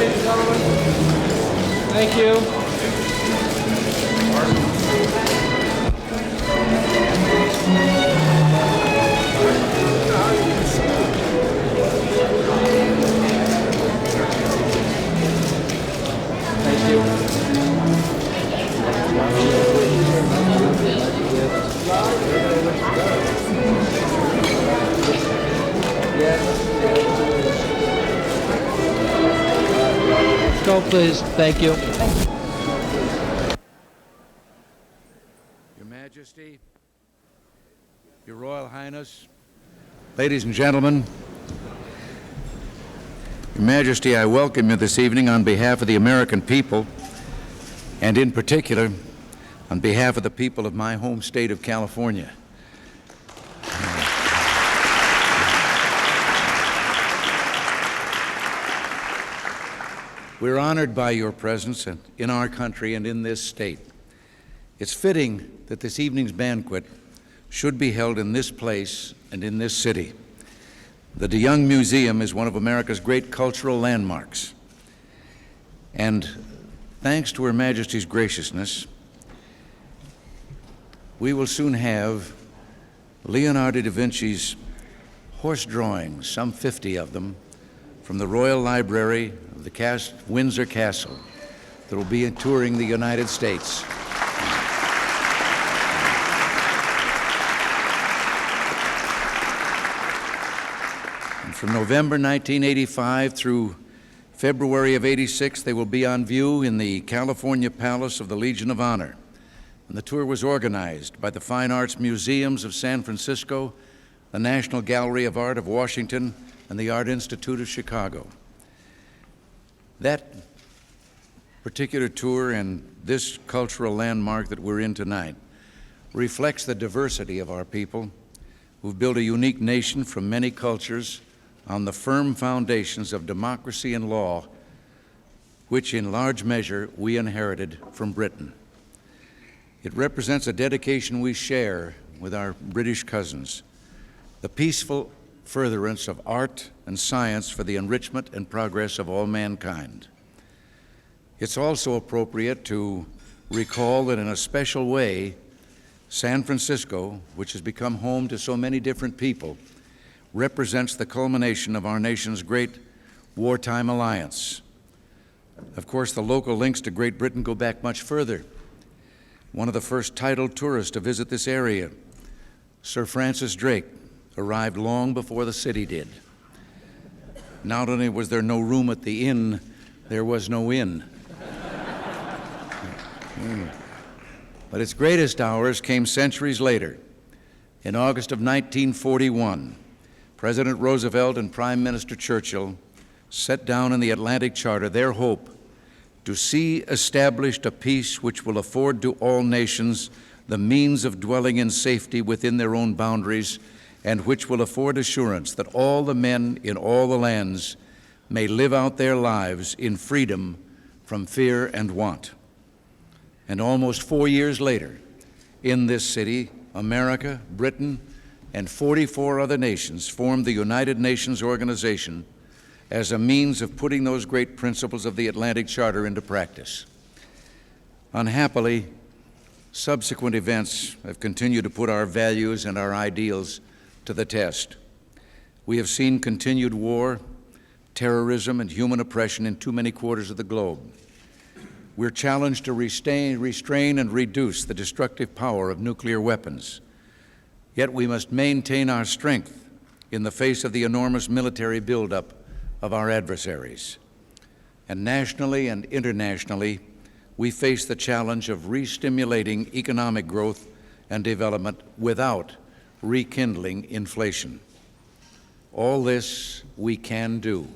ladies and gentlemen. Thank you. Go, please. Thank you. Your Majesty, Your Royal Highness, ladies and gentlemen, Your Majesty, I welcome you this evening on behalf of the American people, and in particular, on behalf of the people of my home state of California. We're honored by your presence in our country and in this state. It's fitting that this evening's banquet should be held in this place and in this city. The DeYoung Museum is one of America's great cultural landmarks. And thanks to Her Majesty's graciousness, we will soon have Leonardo da Vinci's horse drawings, some 50 of them, from the Royal Library of the Windsor Castle that will be touring the United States. And from November 1985 through February of '86, they will be on view in the California Palace of the Legion of Honor. And the tour was organized by the Fine Arts Museums of San Francisco, the National Gallery of Art of Washington, and the Art Institute of Chicago. That particular tour and this cultural landmark that we're in tonight reflects the diversity of our people who've built a unique nation from many cultures on the firm foundations of democracy and law, which in large measure we inherited from Britain. It represents a dedication we share with our British cousins, the peaceful furtherance of art and science for the enrichment and progress of all mankind. It's also appropriate to recall that in a special way, San Francisco, which has become home to so many different people, represents the culmination of our nation's great wartime alliance. Of course, the local links to Great Britain go back much further. One of the first titled tourists to visit this area, Sir Francis Drake, arrived long before the city did. Not only was there no room at the inn, there was no inn. But its greatest hours came centuries later. In August of 1941, President Roosevelt and Prime Minister Churchill set down in the Atlantic Charter their hope to see established a peace which will afford to all nations the means of dwelling in safety within their own boundaries, and which will afford assurance that all the men in all the lands may live out their lives in freedom from fear and want. And almost 4 years later, in this city, America, Britain, and 44 other nations formed the United Nations Organization as a means of putting those great principles of the Atlantic Charter into practice. Unhappily, subsequent events have continued to put our values and our ideals to the test. We have seen continued war, terrorism, and human oppression in too many quarters of the globe. We're challenged to restrain and reduce the destructive power of nuclear weapons. Yet we must maintain our strength in the face of the enormous military buildup of our adversaries. And nationally and internationally, we face the challenge of re-stimulating economic growth and development without rekindling inflation. All this we can do.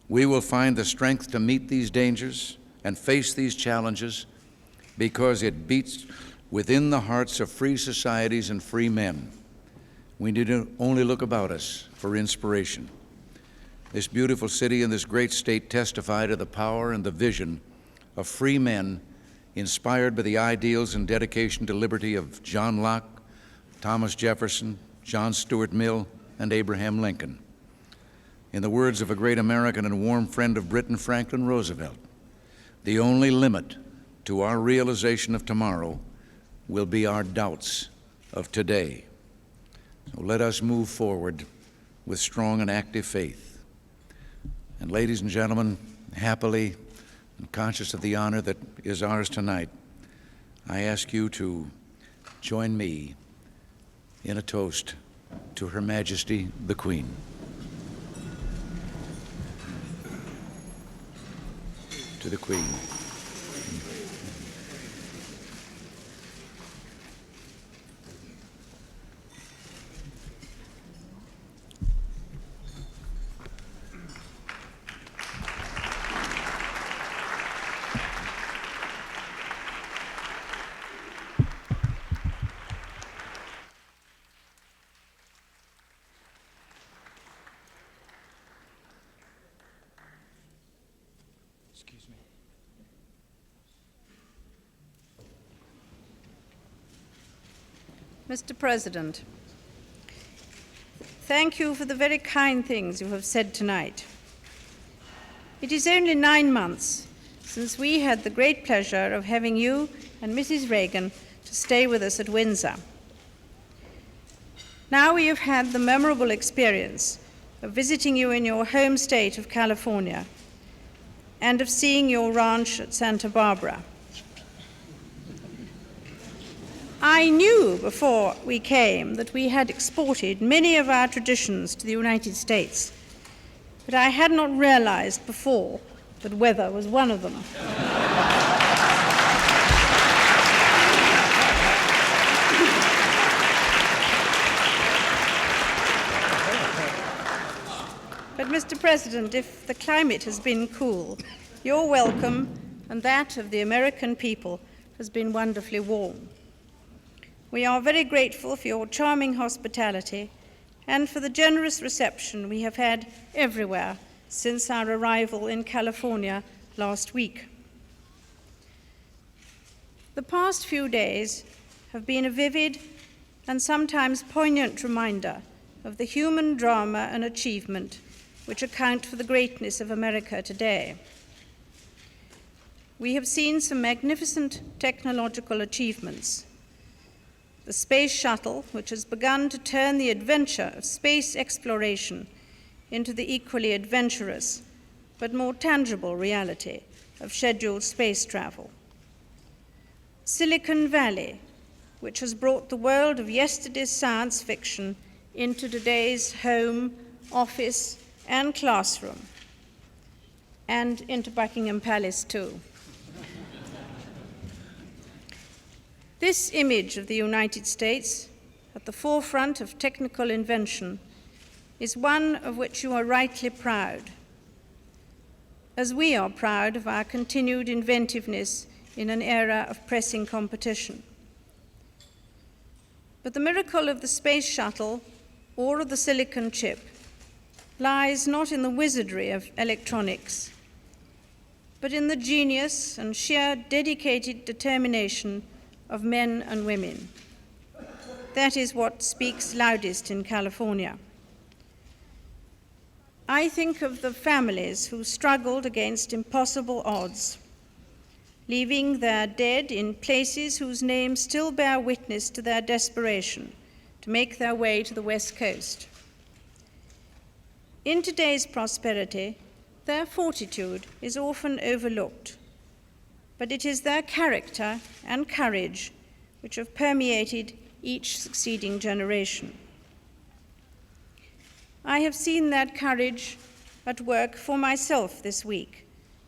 We will find the strength to meet these dangers and face these challenges because it beats within the hearts of free societies and free men. We need to only look about us for inspiration. This beautiful city and this great state testify to the power and the vision of free men inspired by the ideals and dedication to liberty of John Locke, Thomas Jefferson, John Stuart Mill, and Abraham Lincoln. In the words of a great American and warm friend of Britain, Franklin Roosevelt, the only limit to our realization of tomorrow will be our doubts of today. So let us move forward with strong and active faith. And ladies and gentlemen, happily and conscious of the honor that is ours tonight, I ask you to join me in a toast to Her Majesty the Queen. To the Queen. Excuse me. Mr. President, thank you for the very kind things you have said tonight. It is only 9 months since we had the great pleasure of having you and Mrs. Reagan to stay with us at Windsor. Now we have had the memorable experience of visiting you in your home state of California and of seeing your ranch at Santa Barbara. I knew before we came that we had exported many of our traditions to the United States, but I had not realized before that weather was one of them. But, Mr. President, if the climate has been cool, your welcome and that of the American people has been wonderfully warm. We are very grateful for your charming hospitality and for the generous reception we have had everywhere since our arrival in California last week. The past few days have been a vivid and sometimes poignant reminder of the human drama and achievement which account for the greatness of America today. We have seen some magnificent technological achievements. The space shuttle, which has begun to turn the adventure of space exploration into the equally adventurous but more tangible reality of scheduled space travel. Silicon Valley, which has brought the world of yesterday's science fiction into today's home, office, and classroom, and into Buckingham Palace too. This image of the United States at the forefront of technical invention is one of which you are rightly proud, as we are proud of our continued inventiveness in an era of pressing competition. But the miracle of the space shuttle or of the silicon chip lies not in the wizardry of electronics, but in the genius and sheer dedicated determination of men and women. That is what speaks loudest in California. I think of the families who struggled against impossible odds, leaving their dead in places whose names still bear witness to their desperation to make their way to the West Coast. In today's prosperity, their fortitude is often overlooked, but it is their character and courage which have permeated each succeeding generation. I have seen that courage at work for myself this week,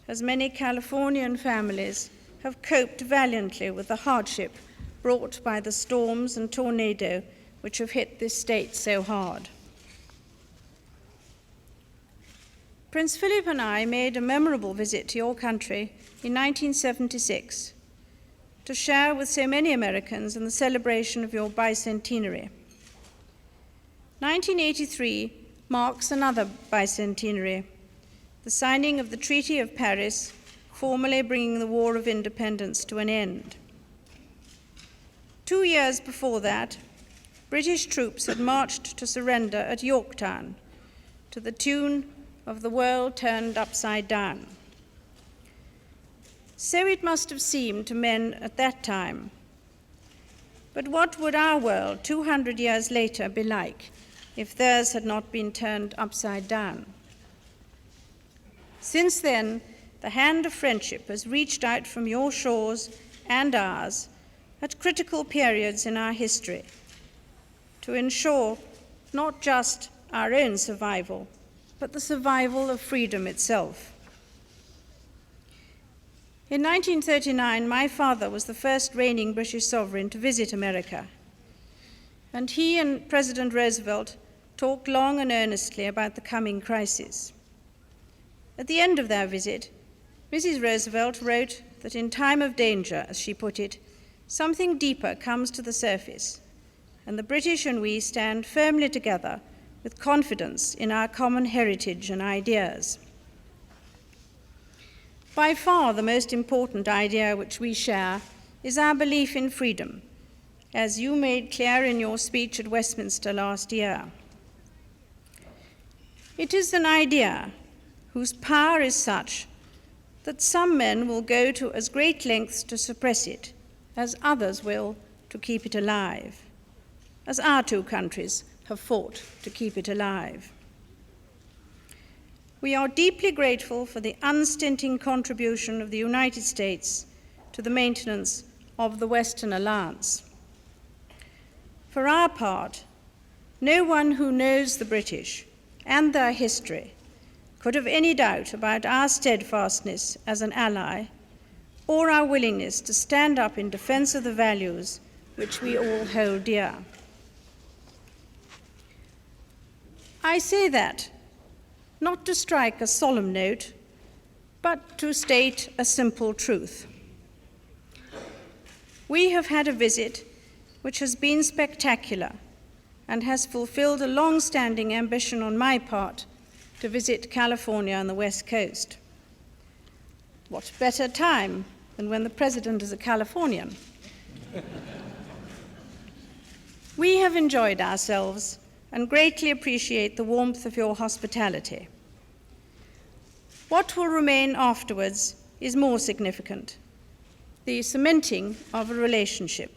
as many Californian families have coped valiantly with the hardship brought by the storms and tornado which have hit this state so hard. Prince Philip and I made a memorable visit to your country in 1976 to share with so many Americans in the celebration of your bicentenary. 1983 marks another bicentenary, the signing of the Treaty of Paris, formally bringing the War of Independence to an end. 2 years before that, British troops had marched to surrender at Yorktown to the tune of the world turned upside down. So it must have seemed to men at that time. But what would our world 200 years later be like if theirs had not been turned upside down? Since then, the hand of friendship has reached out from your shores and ours at critical periods in our history to ensure not just our own survival, but the survival of freedom itself. In 1939, my father was the first reigning British sovereign to visit America, and he and President Roosevelt talked long and earnestly about the coming crisis. At the end of their visit, Mrs. Roosevelt wrote that in time of danger, as she put it, something deeper comes to the surface, and the British and we stand firmly together with confidence in our common heritage and ideas. By far the most important idea which we share is our belief in freedom, as you made clear in your speech at Westminster last year. It is an idea whose power is such that some men will go to as great lengths to suppress it as others will to keep it alive, as our two countries have fought to keep it alive. We are deeply grateful for the unstinting contribution of the United States to the maintenance of the Western Alliance. For our part, no one who knows the British and their history could have any doubt about our steadfastness as an ally or our willingness to stand up in defense of the values which we all hold dear. I say that not to strike a solemn note, but to state a simple truth. We have had a visit which has been spectacular and has fulfilled a long-standing ambition on my part to visit California and the West Coast. What better time than when the President is a Californian? We have enjoyed ourselves and greatly appreciate the warmth of your hospitality. What will remain afterwards is more significant: the cementing of a relationship.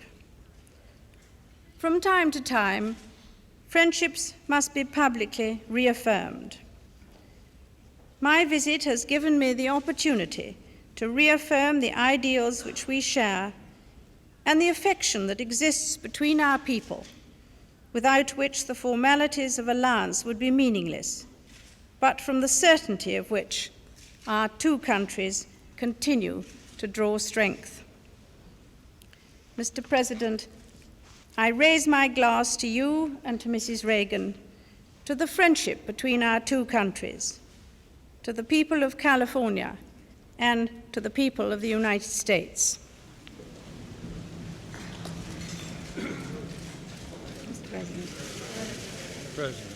From time to time, friendships must be publicly reaffirmed. My visit has given me the opportunity to reaffirm the ideals which we share and the affection that exists between our people, without which the formalities of alliance would be meaningless, but from the certainty of which our two countries continue to draw strength. Mr. President, I raise my glass to you and to Mrs. Reagan, to the friendship between our two countries, to the people of California, and to the people of the United States. Mr. President.